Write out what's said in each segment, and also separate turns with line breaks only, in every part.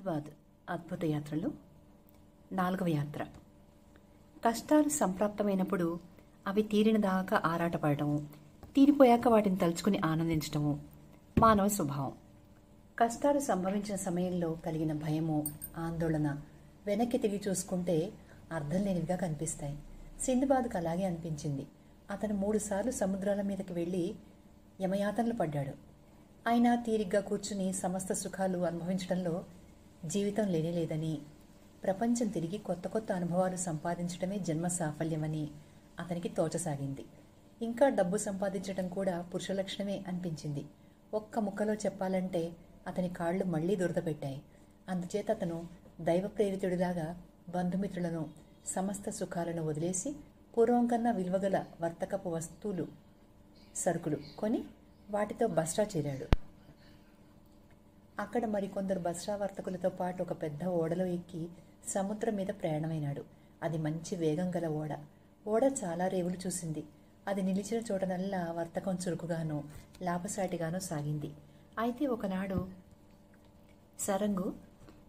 సింద్బాద్ అద్భుత యాత్రలో 4వ యాత్ర. కష్టాలు సంప్రాప్తమైనప్పుడు అవి తీరిన దాకా ఆరాటపడటం, తీరిపోయాక వాటిని తలుచుకుని ఆనందించటము మానవ స్వభావం. కష్టాలు సంభవించిన సమయంలో కలిగిన భయము, ఆందోళన వెనక్కి తిరిగి చూసుకుంటే అర్థం లేనివిగా కనిపిస్తాయి. సింద్బాద్కు అలాగే అనిపించింది. అతను 3 సార్లు సముద్రాల మీదకి వెళ్ళి యమయాతనలు పడ్డాడు. అయినా తీరిగ్గా కూర్చుని సమస్త సుఖాలు అనుభవించడంలో జీవితం లేనేలేదని, ప్రపంచం తిరిగి కొత్త కొత్త అనుభవాలు సంపాదించడమే జన్మ సాఫల్యమని అతనికి తోచసాగింది. ఇంకా డబ్బు సంపాదించడం కూడా పురుష లక్షణమే అనిపించింది. ఒక్క ముక్కలో చెప్పాలంటే అతని కాళ్ళు మళ్లీ దురదపెట్టాయి. అందుచేత అతను దైవ ప్రేరితుడిలాగా బంధుమిత్రులను, సమస్త సుఖాలను వదిలేసి పూర్వం కన్నా విలువగల వర్తకపు వస్తువులు, సరుకులు కొని వాటితో బస్రా చేరాడు. అక్కడ మరికొందరు బస్రా వర్తకులతో పాటు ఒక పెద్ద ఓడలో ఎక్కి సముద్రం మీద ప్రయాణమైనాడు. అది మంచి వేగం గల ఓడ. ఓడ చాలా రేవులు చూసింది. అది నిలిచిన చోటనల్లా వర్తకం చురుకుగానూ లాభసాటిగానూ సాగింది. అయితే ఒకనాడు సరంగు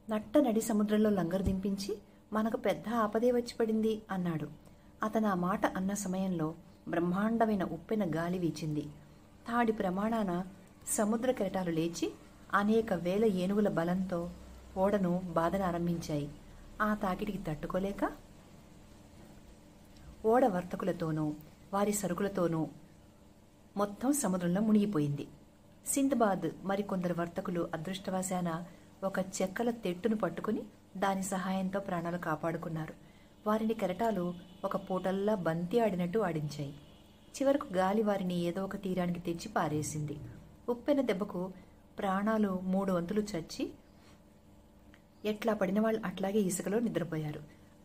నట్ట నడి సముద్రంలో లంగరు దింపించి, మనకు పెద్ద ఆపదే వచ్చి పడింది అన్నాడు. అతను ఆ మాట అన్న సమయంలో బ్రహ్మాండమైన ఉప్పెన గాలి వీచింది. తాడి ప్రమాణాన సముద్ర కెరటాలు లేచి అనేక వేల ఏనుగుల బలంతో ఓడను బాధనారంభించాయి. ఆ తాకిడికి తట్టుకోలేక ఓడ వర్తకులతోనూ వారి సరుకులతోనూ మొత్తం సముద్రంలో మునిగిపోయింది. సింద్బాద్ మరికొందరు వర్తకులు అదృష్టవశాన ఒక చెక్కల తెట్టును పట్టుకుని దాని సహాయంతో ప్రాణాలు కాపాడుకున్నారు. వారిని కెరటాలు ఒక పూటల్లా బంతి ఆడినట్టు ఆడించాయి. చివరకు గాలి వారిని ఏదో ఒక తీరానికి తెచ్చి పారేసింది. ఉప్పెన దెబ్బకు ప్రాణాలు 3 వంతులు చచ్చి ఎట్లా పడిన వాళ్ళు అట్లాగే ఇసుకలో నిద్రపోయారు.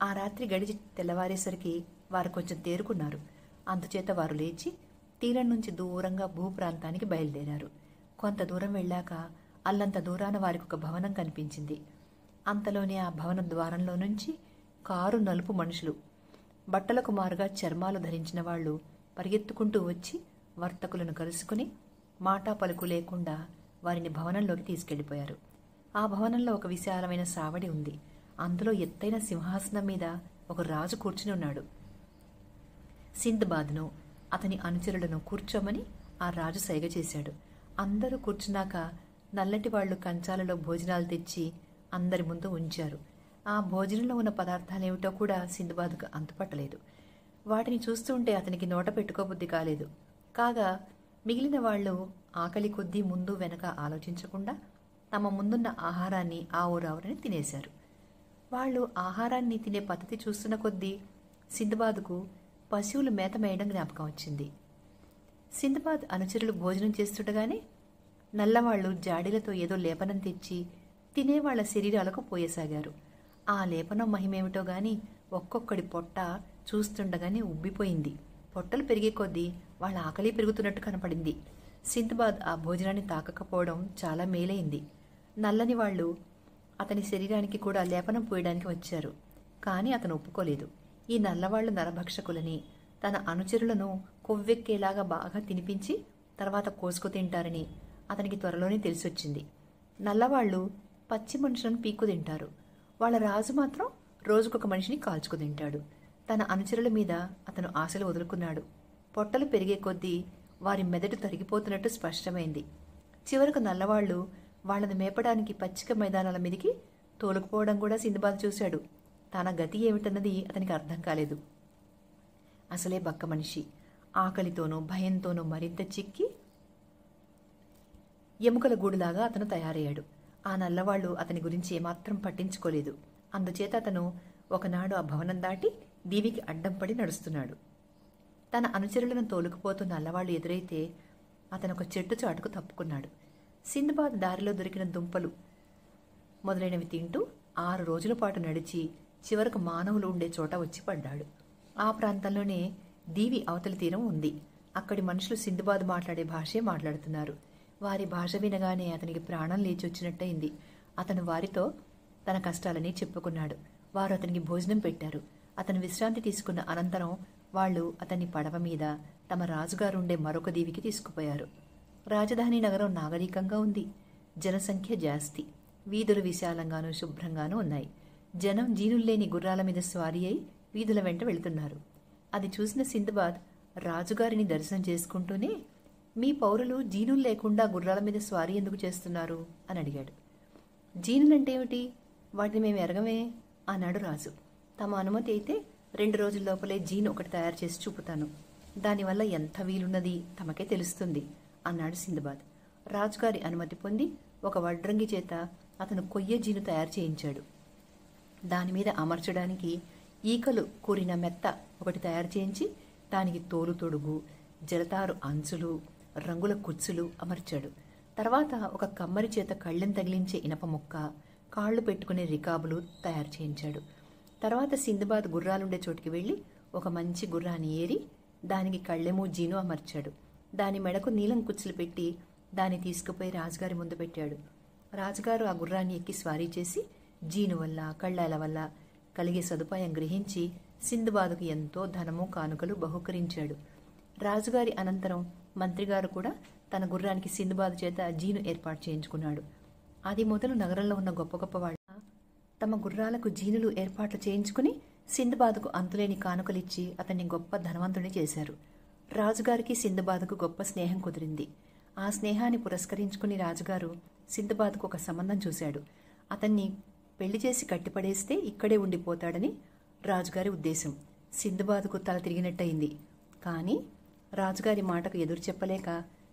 ఆ రాత్రి గడిచి తెల్లవారేసరికి వారు కొంచెం తేరుకున్నారు. అందుచేత వారు లేచి తీరం నుంచి దూరంగా భూప్రాంతానికి బయలుదేరారు. కొంత దూరం వెళ్ళాక అల్లంత దూరాన వారికి ఒక భవనం కనిపించింది. అంతలోనే ఆ భవన ద్వారంలో నుంచి కారు నలుపు మనుషులు, బట్టలకు మారుగా చర్మాలు ధరించిన వాళ్ళు పరిగెత్తుకుంటూ వచ్చి వర్తకులను కలుసుకుని మాటా పలుకు లేకుండా వారిని భవనంలోకి తీసుకెళ్లిపోయారు. ఆ భవనంలో ఒక విశాలమైన సావడి ఉంది. అందులో ఎత్తైన సింహాసనం మీద ఒక రాజు కూర్చుని ఉన్నాడు. సింద్బాద్ను, అతని అనుచరులను కూర్చోమని ఆ రాజు సైగ చేశాడు. అందరూ కూర్చున్నాక నల్లటి వాళ్లు కంచాలలో భోజనాలు తెచ్చి అందరి ముందు ఉంచారు. ఆ భోజనంలో ఉన్న పదార్థాలేమిటో కూడా సింద్బాద్కు అంతుపట్టలేదు. వాటిని చూస్తుంటే అతనికి నోట పెట్టుకోబుద్ధి కాలేదు. కాగా మిగిలిన వాళ్లు ఆకలి కొద్దీ ముందు వెనక ఆలోచించకుండా తమ ముందున్న ఆహారాన్ని ఆవురావురని తినేశారు. వాళ్ళు ఆహారాన్ని తినే పద్ధతి చూస్తున్న కొద్దీ సింద్బాద్కు పశువులు మేత మేయడం జ్ఞాపకం వచ్చింది. సింద్బాద్ అనుచరులు భోజనం చేస్తుండగానే నల్లవాళ్లు జాడీలతో ఏదో లేపనం తెచ్చి తినేవాళ్ల శరీరాలకు పోయసాగారు. ఆ లేపనం మహిమేమిటో గాని ఒక్కొక్కడి పొట్ట చూస్తుండగానే ఉబ్బిపోయింది. పొట్టలు పెరిగే కొద్దీ వాళ్ళ ఆకలి పెరుగుతున్నట్టు కనపడింది. సింద్బాద్ ఆ భోజనాన్ని తాకకపోవడం చాలా మేలైంది. నల్లని వాళ్లు అతని శరీరానికి కూడా లేపనం పోయడానికి వచ్చారు. కానీ అతను ఒప్పుకోలేదు. ఈ నల్లవాళ్లు నరభక్షకులని, తన అనుచరులను కొవ్వెక్కేలాగా బాగా తినిపించి తర్వాత కోసుకు తింటారని అతనికి త్వరలోనే తెలిసొచ్చింది. నల్లవాళ్లు పచ్చి మనుషులను పీక్కు తింటారు. వాళ్ళ రాజు మాత్రం రోజుకొక మనిషిని కాల్చుకు తింటాడు. తన అనుచరుల మీద అతను ఆశలు వదులుకున్నాడు. పొట్టలు పెరిగే కొద్దీ వారి మెదడు తరిగిపోతున్నట్టు స్పష్టమైంది. చివరకు నల్లవాళ్లు వాళ్లను మేపడానికి పచ్చిక మైదానాల మీదికి తోలుకుపోవడం కూడా సింద్బాద్ చూశాడు. తన గతి ఏమిటన్నది అతనికి అర్థం కాలేదు. అసలే బక్క మనిషి. ఆకలితోనూ భయంతోనూ మరింత చిక్కి ఎముకల గూడులాగా అతను తయారయ్యాడు. ఆ నల్లవాళ్లు అతని గురించి ఏమాత్రం పట్టించుకోలేదు. అందుచేత అతను ఒకనాడు ఆ భవనం దాటి దీవికి అడ్డం పడి నడుస్తున్నాడు. తన అనుచరులను తోలుకుపోతూ నల్లవాళ్లు ఎదురైతే అతను ఒక చెట్టు చాటుకు తప్పుకున్నాడు. సింద్బాద్ దారిలో దొరికిన దుంపలు మొదలైనవి తింటూ 6 రోజుల పాటు నడిచి చివరకు మానవులు ఉండే చోట వచ్చి పడ్డాడు. ఆ ప్రాంతంలోనే దీవి అవతలి తీరం ఉంది. అక్కడి మనుషులు సింద్బాద్ మాట్లాడే భాషే మాట్లాడుతున్నారు. వారి భాష వినగానే అతనికి ప్రాణం లేచొచ్చినట్టయింది. అతను వారితో తన కష్టాలని చెప్పుకున్నాడు. వారు అతనికి భోజనం పెట్టారు. అతను విశ్రాంతి తీసుకున్న అనంతరం వాళ్లు అతన్ని పడవ మీద తమ రాజుగారుండే మరొక దీవికి తీసుకుపోయారు. రాజధాని నగరం నాగరికంగా ఉంది. జనసంఖ్య జాస్తి. వీధులు విశాలంగానూ శుభ్రంగానూ ఉన్నాయి. జనం జీనుల్లేని గుర్రాల మీద స్వారీ అయి వీధుల వెంట వెళుతున్నారు. అది చూసిన సిందబాద్ రాజుగారిని దర్శనం చేసుకుంటూనే, మీ పౌరులు జీనులు లేకుండా గుర్రాల మీద స్వారీ ఎందుకు చేస్తున్నారు అని అడిగాడు. జీనులంటే ఏమిటి? వాటిని మేము ఎరగమే అన్నాడు రాజు. తమ అనుమతి అయితే 2 రోజుల లోపలే జీన్ ఒకటి తయారు చేసి చూపుతాను. దానివల్ల ఎంత వీలున్నది తమకే తెలుస్తుంది అన్నాడు సిందబాద్. రాజుగారి అనుమతి పొంది ఒక వడ్రంగి చేత అతను కొయ్య జీను తయారు చేయించాడు. దానిమీద అమర్చడానికి ఈకలు కూరిన మెత్త ఒకటి తయారు చేయించి దానికి తోలు తొడుగు, జలతారు అంచులు, రంగుల కుచ్చులు అమర్చాడు. తర్వాత ఒక కమ్మరి చేత కళ్ళెం తగిలించే ఇనప ముక్క, కాళ్లు పెట్టుకునే రికాబులు తయారు చేయించాడు. తర్వాత సిందబాద్ గుర్రాలుండే చోటికి వెళ్లి ఒక మంచి గుర్రాన్ని ఏరి దానికి కళ్ళెము జీను అమర్చాడు. దాని మెడకు నీలం కుచ్చులు పెట్టి దాన్ని తీసుకుపోయి రాజుగారి ముందు పెట్టాడు. రాజుగారు ఆ గుర్రాన్ని ఎక్కి స్వారీ చేసి జీను వల్ల కళ్ళాల వల్ల కలిగే సదుపాయం గ్రహించి సిందబాదుకు ఎంతో ధనము కానుకలు బహుకరించాడు. రాజుగారి అనంతరం మంత్రిగారు కూడా తన గుర్రానికి సిందబాదు చేత జీను ఏర్పాటు చేయించుకున్నాడు. అది మొదలు నగరంలో ఉన్న గొప్ప గొప్ప వాళ్ళ తమ గుర్రాలకు జీనులు ఏర్పాట్లు చేయించుకుని సిందబాదుకు అంతులేని కానుకలిచ్చి అతన్ని గొప్ప ధనవంతుని చేశారు. రాజుగారికి సిందబాదుకు గొప్ప స్నేహం కుదిరింది. ఆ స్నేహాన్ని పురస్కరించుకుని రాజుగారు సిందబాదుకు ఒక సంబంధం చూశాడు. అతన్ని పెళ్లి చేసి కట్టిపడేస్తే ఇక్కడే ఉండిపోతాడని రాజుగారి ఉద్దేశం. సిందబాదుకు తల తిరిగినట్టయింది. కానీ రాజుగారి మాటకు ఎదురు చెప్పలేక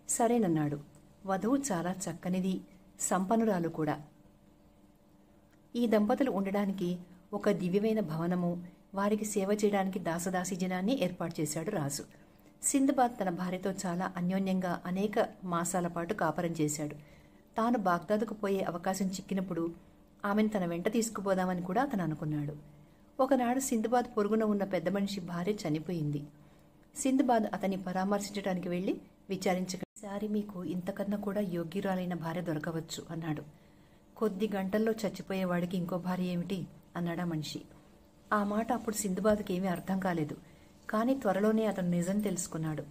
సరేనన్నాడు. వధువు చాలా చక్కనిది, సంపన్నురాలు కూడా. ఈ దంపతులు ఉండడానికి ఒక దివ్యమైన భవనము, వారికి సేవ చేయడానికి దాసదాసి జనాన్ని ఏర్పాటు చేశాడు రాజు. సిందబాద్ తన భార్యతో చాలా అన్యోన్యంగా అనేక మాసాల పాటు కాపరం చేశాడు. తాను బాగ్దాదుకు పోయే అవకాశం చిక్కినప్పుడు ఆమెను తన వెంట తీసుకుపోదామని కూడా అతను అనుకున్నాడు. ఒకనాడు సిందబాద్ పొరుగున ఉన్న పెద్ద మనిషి భార్య చనిపోయింది. సిందబాద్ అతన్ని పరామర్శించడానికి వెళ్లి విచారించసారి మీకు ఇంతకన్నా కూడా యోగ్యురాలైన భార్య దొరకవచ్చు అన్నాడు. కొద్ది గంటల్లో చచ్చిపోయేవాడికి ఇంకో భార్య ఏమిటి అన్నాడా మనిషి. ఆ మాట అప్పుడు సిందబాద్కి ఏమీ అర్థం కాలేదు. కానీ త్వరలోనే అతను నిజం తెలుసుకున్నాడు.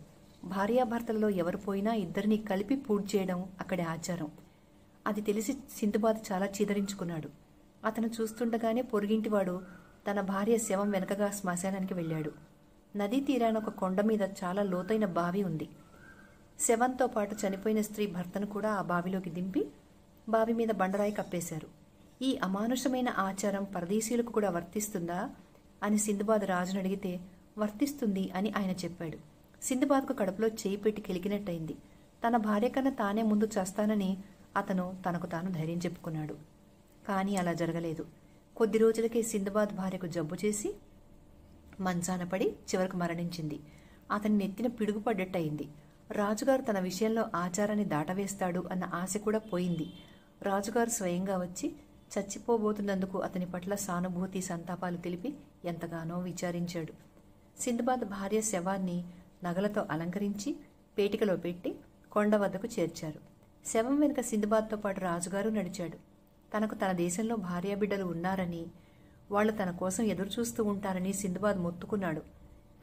భార్యాభర్తలలో ఎవరు పోయినా ఇద్దరిని కలిపి పూడ్చి చేయడం అక్కడి ఆచారం. అది తెలిసి సిందబాద్ చాలా చీదరించుకున్నాడు. అతను చూస్తుండగానే పొరుగింటివాడు తన భార్య శవం వెనకగా శ్మశానానికి వెళ్ళాడు. నదీ తీరాన ఒక కొండ మీద చాలా లోతైన బావి ఉంది. శవంతో పాటు చనిపోయిన స్త్రీ భర్తను కూడా ఆ బావిలోకి దింపి బావి మీద బండరాయి కప్పేశారు. ఈ అమానుషమైన ఆచారం పరదేశీయులకు కూడా వర్తిస్తుందా అని సిందబాద్ రాజును అడిగితే వర్తిస్తుంది అని ఆయన చెప్పాడు. సిందబాద్కు కడుపులో చేయి పెట్టి కెలికినట్టయింది. తన భార్య కన్నా తానే ముందు చేస్తానని అతను తనకు తాను ధైర్యం చెప్పుకున్నాడు. కానీ అలా జరగలేదు. కొద్ది రోజులకే సిందబాద్ భార్యకు జబ్బు చేసి మంచాన పడి చివరకు మరణించింది. అతని నెత్తిన పిడుగుపడ్డట్టయింది. రాజుగారు తన విషయంలో ఆచారాన్ని దాటవేస్తాడు అన్న ఆశ కూడా పోయింది. రాజుగారు స్వయంగా వచ్చి చచ్చిపోబోతున్నందుకు అతని పట్ల సానుభూతి సంతాపాలు తెలిపి ఎంతగానో విచారించాడు. సిందబాద్ భార్య శవాన్ని నగలతో అలంకరించి పేటికలో పెట్టి కొండ వద్దకు చేర్చారు. శవం వెనుక సిందబాద్తో పాటు రాజుగారు నడిచాడు. తనకు తన దేశంలో భార్యాబిడ్డలు ఉన్నారని, వాళ్లు తన కోసం ఎదురుచూస్తూ ఉంటారని సిందబాద్ మొత్తుకున్నాడు.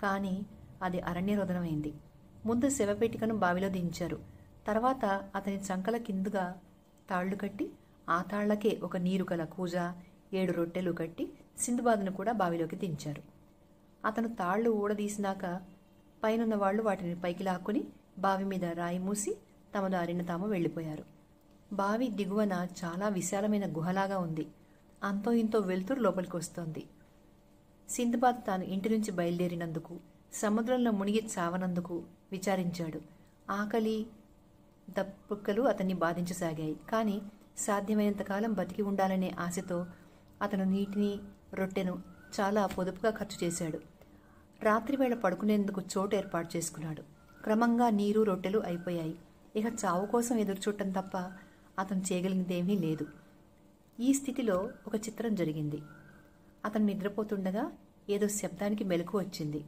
కానీ అది అరణ్యరోదనమైంది. ముందు శవపేటికను బావిలో దించారు. తర్వాత అతని చంకల కిందుగా తాళ్లు కట్టి ఆ తాళ్లకే ఒక నీరు గల కూజ, 7 రొట్టెలు కట్టి సిందబాద్ను కూడా బావిలోకి దించారు. అతను తాళ్లు ఊడదీసినాక పైనున్న వాళ్లు వాటిని పైకి లాక్కుని బావి మీద రాయి మూసి తమ దారిన తాము వెళ్లిపోయారు. బావి దిగువన చాలా విశాలమైన గుహలాగా ఉంది. అంతో ఇంతో వెలుతురు లోపలికి వస్తోంది. సిందబాద్ తాను ఇంటి నుంచి బయలుదేరినందుకు, సముద్రంలో మునిగి చావనందుకు విచారించాడు. ఆకలి దప్పుక్కలు అతన్ని బాధించసాగాయి. కానీ సాధ్యమైనంతకాలం బతికి ఉండాలనే ఆశతో అతను నీటిని, రొట్టెను చాలా పొదుపుగా ఖర్చు చేశాడు. రాత్రివేళ పడుకునేందుకు చోటు ఏర్పాటు చేసుకున్నాడు. క్రమంగా నీరు, రొట్టెలు అయిపోయాయి. ఇక చావు కోసం ఎదురుచూడటం తప్ప అతను చేయగలిగిందేమీ లేదు. ఈ స్థితిలో ఒక చిత్రం జరిగింది. అతను నిద్రపోతుండగా ఏదో శబ్దానికి మెలకు వచ్చింది.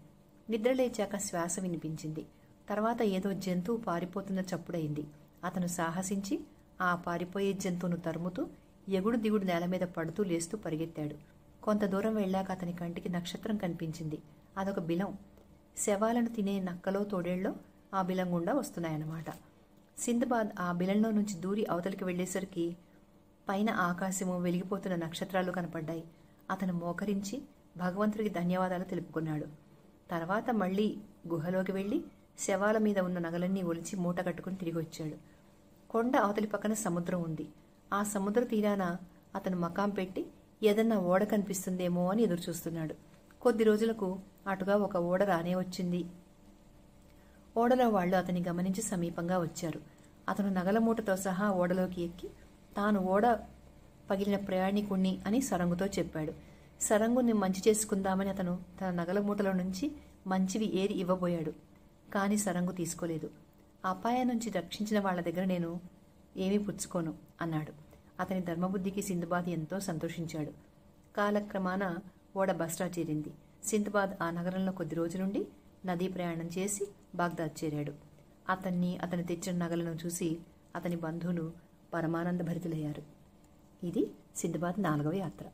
నిద్ర లేచాక శ్వాస వినిపించింది. తర్వాత ఏదో జంతువు పారిపోతున్న చప్పుడైంది. అతను సాహసించి ఆ పారిపోయే జంతువును తరుముతూ ఎగుడు దిగుడు నేల మీద పడుతూ లేస్తూ పరిగెత్తాడు. కొంత దూరం వెళ్ళాక అతని కంటికి నక్షత్రం కనిపించింది. అదొక బిలం. శవాలను తినే నక్కలో తోడేళ్ళలో ఆ బిలం గుండా వస్తున్నాయన్నమాట. సిందబాద్ ఆ బిలంలో నుంచి దూరి అవతలికి వెళ్లేసరికి పైన ఆకాశము, వెలిగిపోతున్న నక్షత్రాలు కనపడ్డాయి. అతను మోకరించి భగవంతుడికి ధన్యవాదాలు తెలుపుకున్నాడు. తర్వాత మళ్లీ గుహలోకి వెళ్లి శవాల మీద ఉన్న నగలన్నీ ఒలిచి మూట కట్టుకుని తిరిగి వచ్చాడు. కొండ అవతలి పక్కన సముద్రం ఉంది. ఆ సముద్ర తీరాన అతను మకాం పెట్టి ఏదన్నా ఓడ కనిపిస్తుందేమో అని ఎదురుచూస్తున్నాడు. కొద్ది రోజులకు అటుగా ఒక ఓడ రానే వచ్చింది. ఓడలో వాళ్లు అతని గమనించి సమీపంగా వచ్చారు. అతను నగల మూటతో సహా ఓడలోకి ఎక్కి తాను ఓడ పగిలిన ప్రయాణికుణ్ణి అని సరంగుతో చెప్పాడు. సరంగుని మంచి చేసుకుందామని అతను తన నగల మూటలో నుంచి మంచివి ఏరి ఇవ్వబోయాడు. కాని సరంగు తీసుకోలేదు. అపాయం నుంచి రక్షించిన వాళ్ల దగ్గర నేను ఏమీ పుచ్చుకోను అన్నాడు. అతని ధర్మబుద్ధికి సింధుబాద్ ఎంతో సంతోషించాడు. కాలక్రమాన ఓడ బస్రా చేరింది. సింధుబాద్ ఆ నగరంలో కొద్ది రోజులుండి నదీ ప్రయాణం చేసి బాగ్దాద్ చేరాడు. అతను తెచ్చిన నగలను చూసి అతని బంధువులు పరమానంద భరితులయ్యారు. ఇది సింధుబాద్ 4వ యాత్ర.